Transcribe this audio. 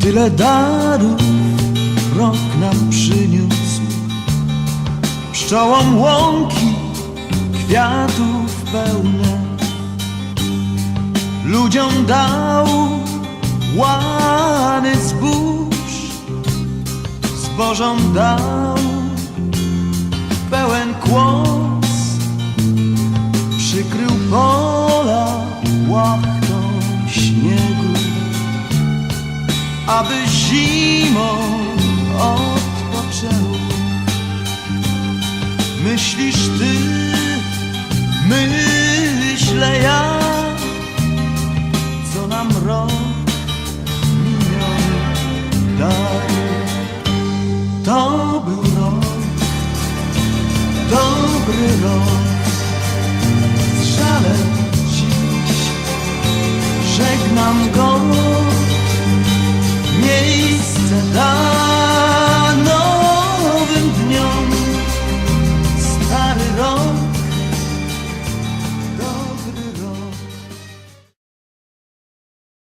Tyle darów rok nam przyniósł, pszczołom łąki kwiatów pełne, ludziom dał łany zbóż, zbożom dał pełen kłos, przykrył pola łachtą śniegu, aby zimą odpoczęło. Myślisz ty, myślę ja, co nam rok miniony daje. To był rok, dobry rok.